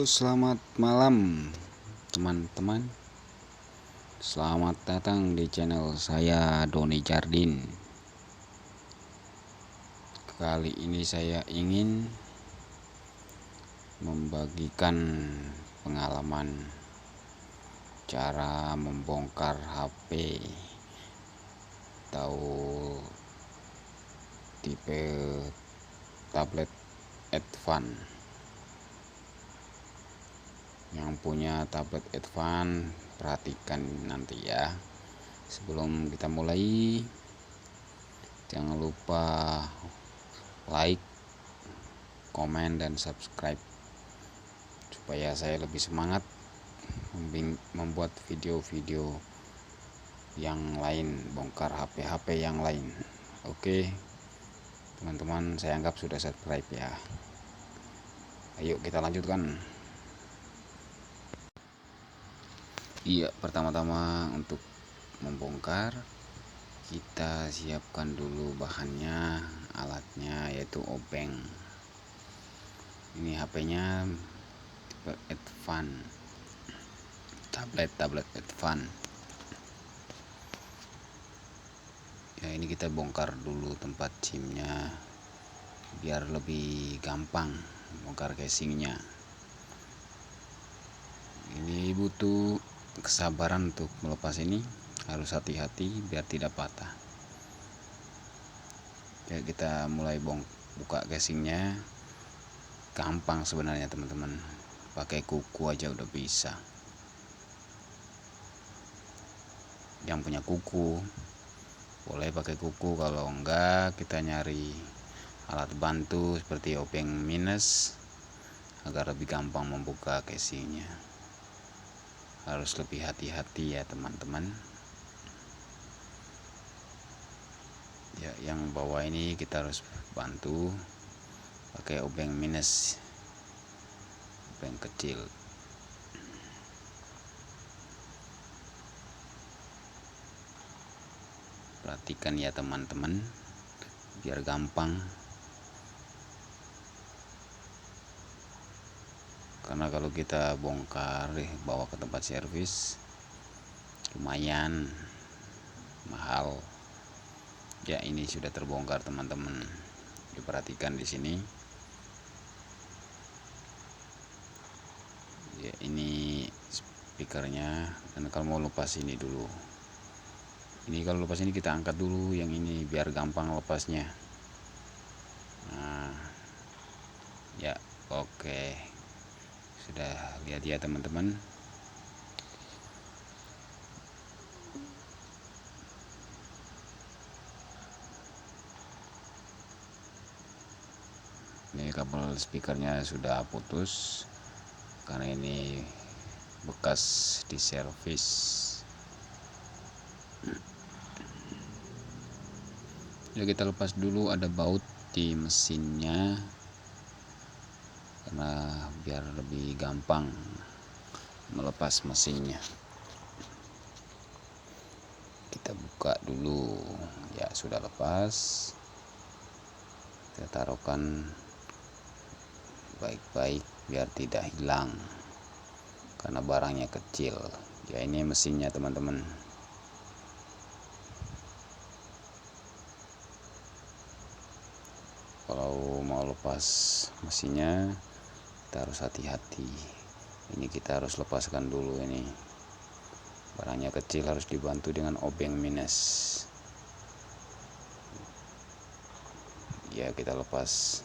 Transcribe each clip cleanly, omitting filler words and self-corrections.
Selamat malam teman-teman. Selamat datang di channel saya Doni Jardin. Kali ini saya ingin membagikan pengalaman cara membongkar HP atau tipe tablet advance. Yang punya tablet advance, perhatikan nanti ya. Sebelum kita mulai, jangan lupa like, komen, dan subscribe supaya saya lebih semangat membuat video-video yang lain, bongkar HP-HP yang lain. Oke teman-teman, saya anggap sudah subscribe ya. Ayo kita lanjutkan. Iya, pertama-tama untuk membongkar kita siapkan dulu bahannya, alatnya, yaitu obeng. Ini HP-nya tipe advance, tablet advance ya. Ini kita bongkar dulu tempat SIM-nya biar lebih gampang bongkar casingnya. Ini butuh kesabaran untuk melepas ini, harus hati-hati biar tidak patah. Ya, kita mulai buka casingnya. Gampang sebenarnya teman-teman, pakai kuku aja udah bisa. Yang punya kuku boleh pakai kuku, kalau enggak kita nyari alat bantu seperti obeng minus agar lebih gampang membuka casingnya. Harus lebih hati-hati ya teman-teman ya. Yang bawah ini kita harus bantu pakai obeng minus, obeng kecil. Perhatikan ya teman-teman biar gampang, karena kalau kita bongkar bawa ke tempat servis lumayan mahal ya. Ini sudah terbongkar teman-teman, diperhatikan di sini ya. Ini speakernya, dan kalau mau lepas ini dulu, ini kalau lepas ini kita angkat dulu yang ini biar gampang lepasnya. Nah ya, oke, sudah lihat ya teman-teman. Ini kabel speakernya sudah putus karena ini bekas di servis. Ya, kita lepas dulu, ada baut di mesinnya karena biar lebih gampang melepas mesinnya. Kita buka dulu ya, sudah lepas. Kita taruhkan baik-baik biar tidak hilang karena barangnya kecil ya. Ini mesinnya teman-teman. Kalau mau lepas mesinnya kita harus hati-hati. Ini kita harus lepaskan dulu, ini barangnya kecil, harus dibantu dengan obeng minus ya. Kita lepas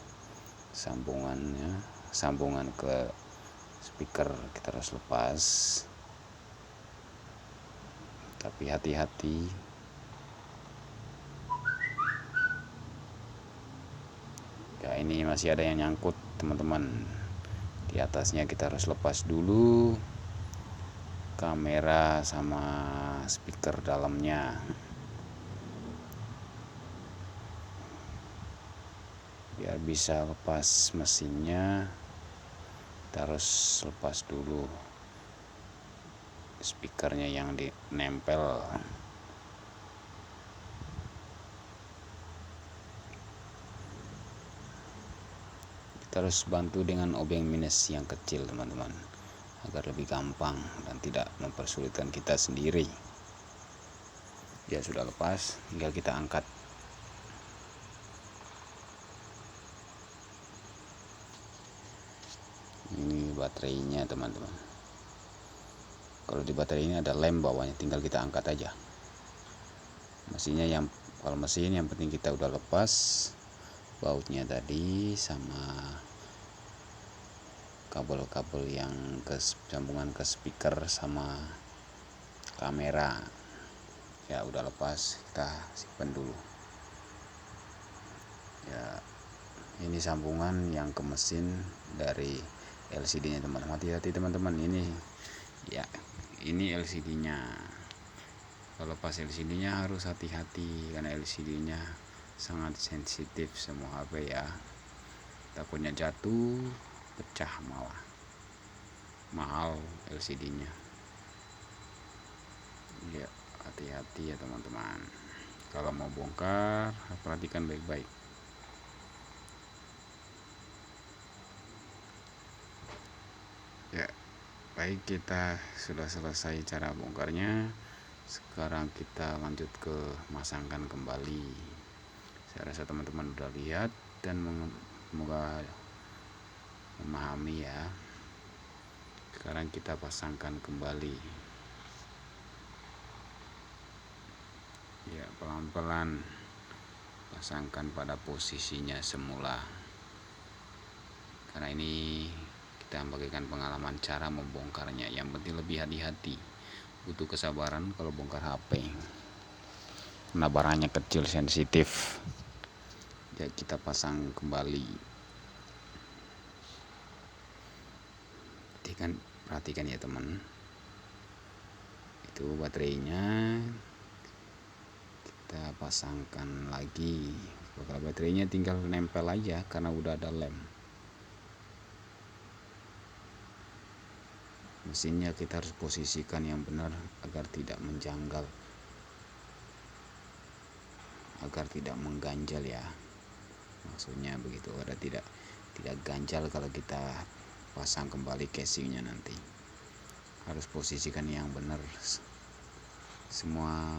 sambungannya, sambungan ke speaker kita harus lepas, tapi hati-hati ya. Ini masih ada yang nyangkut teman-teman di atasnya, kita harus lepas dulu kamera sama speaker dalamnya biar bisa lepas mesinnya. Kita harus lepas dulu speakernya yang dinempel. Terus bantu dengan obeng minus yang kecil teman-teman, agar lebih gampang dan tidak mempersulitkan kita sendiri. Ya sudah lepas, tinggal kita angkat. Ini baterainya teman-teman. Kalau di baterai ini ada lem bawahnya, tinggal kita angkat aja. Kalau mesin yang penting kita udah lepas bautnya tadi sama kabel-kabel yang sambungan ke speaker sama kamera. Ya udah lepas, kita simpan dulu. Ya, ini sambungan yang ke mesin dari LCD-nya teman-teman. Hati-hati teman-teman, ini ya, ini LCD-nya. Kalau lepas LCD-nya harus hati-hati karena LCD-nya sangat sensitif semua HP ya. Takutnya jatuh, pecah malah. Mahal LCD-nya. Ya, hati-hati ya teman-teman. Kalau mau bongkar, perhatikan baik-baik. Ya, baik, kita sudah selesai cara bongkarnya. Sekarang kita lanjut ke masangkan kembali. Saya rasa teman-teman udah lihat dan semoga memahami ya. Sekarang kita pasangkan kembali. Ya, pelan-pelan pasangkan pada posisinya semula. Karena ini kita bagikan pengalaman cara membongkarnya. Yang penting lebih hati-hati. Butuh kesabaran kalau bongkar HP. Karena barangnya kecil, sensitif. Ya, kita pasang kembali. Perhatikan ya teman. Itu baterainya. Kita pasangkan lagi. Kalau baterainya tinggal nempel aja karena udah ada lem. Mesinnya kita harus posisikan yang benar agar tidak menjanggal, agar tidak mengganjal ya. Maksudnya begitu, agar tidak ganjal kalau kita pasang kembali casingnya nanti. Harus posisikan yang benar. Semua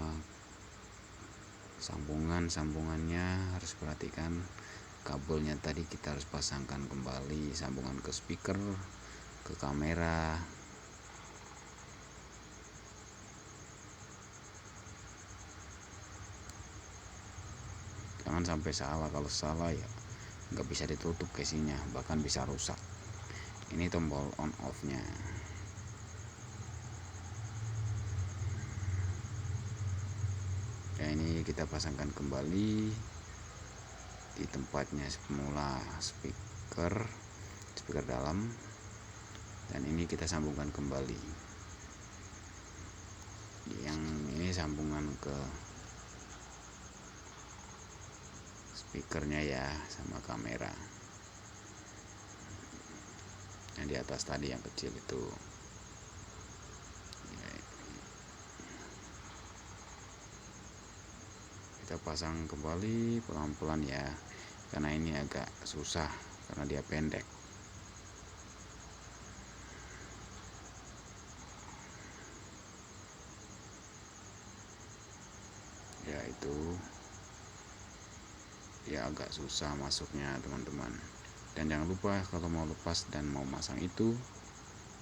sambungannya harus perhatikan. Kabelnya tadi kita harus pasangkan kembali, sambungan ke speaker, ke kamera. Jangan sampai salah. Kalau salah ya nggak bisa ditutup casingnya, bahkan bisa rusak. Ini tombol on off nya. Ya, ini kita pasangkan kembali di tempatnya semula, speaker dalam, dan ini kita sambungkan kembali. Yang ini sambungan ke speakernya ya, sama kamera. Yang di atas tadi yang kecil itu. Kita pasang kembali pelan-pelan ya, karena ini agak susah karena dia pendek. Ya, itu ya agak susah masuknya teman-teman. Dan jangan lupa kalau mau lepas dan mau masang itu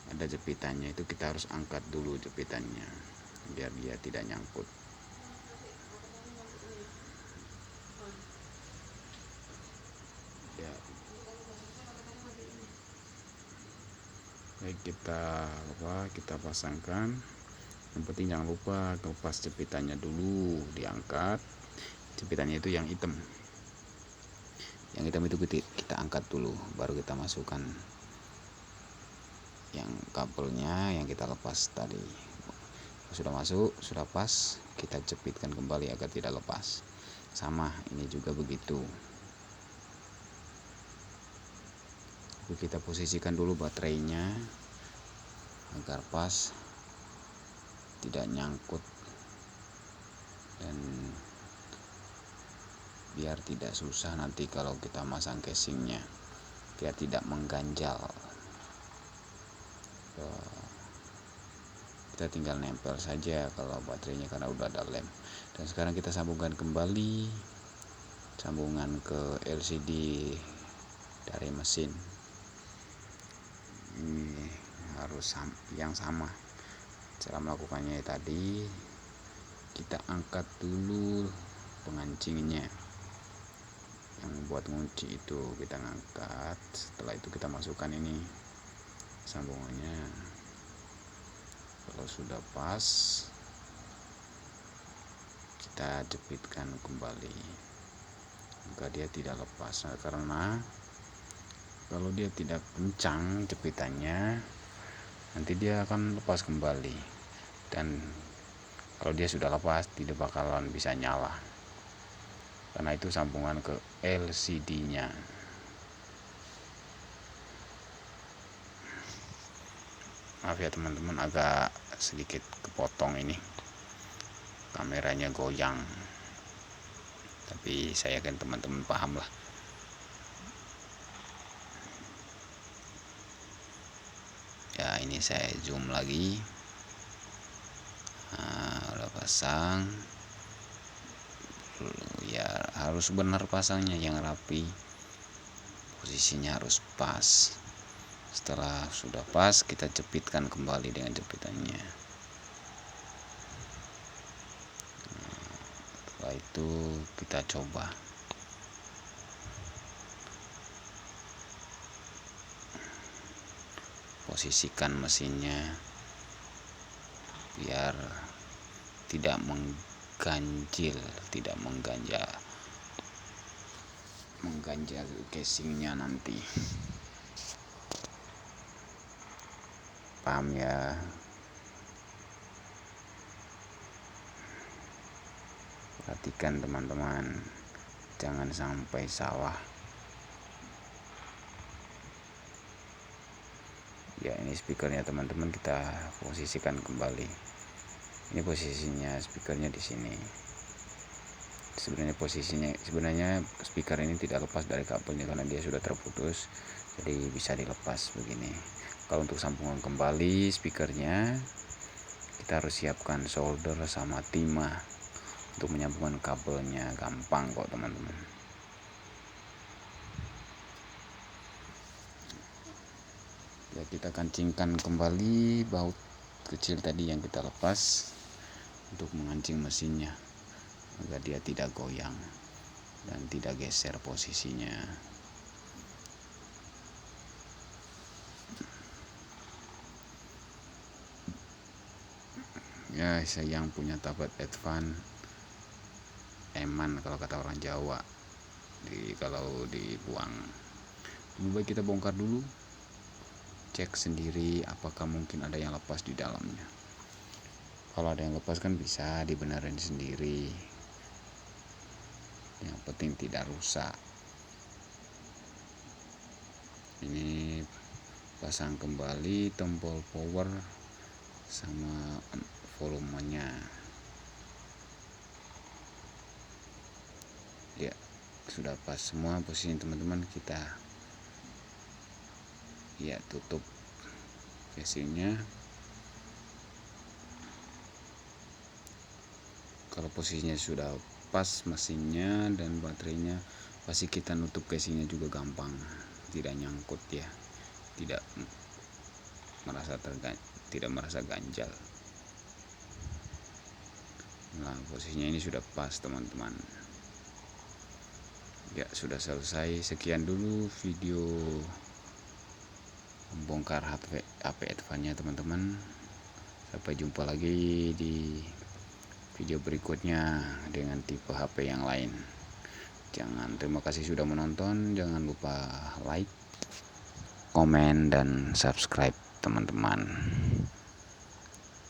ada jepitannya, itu kita harus angkat dulu jepitannya biar dia tidak nyangkut. Ya, baik, kita pasangkan. Yang penting jangan lupa lepas jepitannya dulu, diangkat. Jepitannya itu yang hitam. Yang hitam itu kita angkat dulu, baru kita masukkan yang kabelnya yang kita lepas tadi. Sudah masuk, sudah pas, kita jepitkan kembali agar tidak lepas. Sama, ini juga begitu. Kita posisikan dulu baterainya agar pas, tidak nyangkut, dan biar tidak susah nanti kalau kita masang casingnya. biar tidak mengganjal. Kita tinggal nempel saja kalau baterainya karena udah ada lem. Dan sekarang kita sambungkan kembali sambungan ke LCD dari mesin. Ini harus yang sama. Cara melakukannya tadi, kita angkat dulu pengancingnya yang buat ngunci itu, kita ngangkat. Setelah itu kita masukkan ini sambungannya. Kalau sudah pas, kita jepitkan kembali agar dia tidak lepas. Karena kalau dia tidak kencang jepitannya, nanti dia akan lepas kembali, dan kalau dia sudah lepas tidak bakalan bisa nyala, karena itu sambungan ke LCD nya. Maaf ya teman-teman, agak sedikit kepotong ini, kameranya goyang, tapi saya yakin teman-teman paham lah. Ya, ini saya zoom lagi. Nah, udah pasang. Ya, harus benar pasangnya, yang rapi, posisinya harus pas. Setelah sudah pas, kita jepitkan kembali dengan jepitannya. Setelah itu kita coba. Posisikan mesinnya biar tidak mengganjil, tidak mengganjal casingnya nanti. Paham ya? Perhatikan teman-teman, jangan sampai salah. Ya, ini speakernya teman-teman, kita posisikan kembali. Ini posisinya speakernya di sini. Sebenarnya speaker ini tidak lepas dari kabelnya karena dia sudah terputus, jadi bisa dilepas begini. Kalau untuk sambungan kembali speakernya, kita harus siapkan solder sama timah untuk menyambungkan kabelnya. Gampang kok teman-teman. Ya, kita kancingkan kembali baut kecil tadi yang kita lepas untuk mengancing mesinnya agar dia tidak goyang dan tidak geser posisinya. Ya, saya yang punya tablet Advance eman kalau kata orang Jawa, kalau dibuang. Lebih baik kita bongkar dulu, cek sendiri apakah mungkin ada yang lepas di dalamnya. Kalau ada yang lepas kan bisa dibenerin sendiri, yang penting tidak rusak. Ini pasang kembali tombol power sama volumenya. Ya, sudah pas semua posisi teman-teman. Kita ya tutup casingnya. Kalau posisinya sudah pas mesinnya dan baterainya, pasti kita nutup casingnya juga gampang, tidak nyangkut ya, tidak merasa ganjal. Nah, posisinya ini sudah pas teman-teman. Ya, sudah selesai. Sekian dulu video membongkar HP Advance-nya teman-teman. Sampai jumpa lagi di video berikutnya dengan tipe HP yang lain. Terima kasih sudah menonton. Jangan lupa like, komen, dan subscribe teman-teman.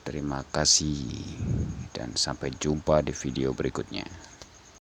Terima kasih dan sampai jumpa di video berikutnya.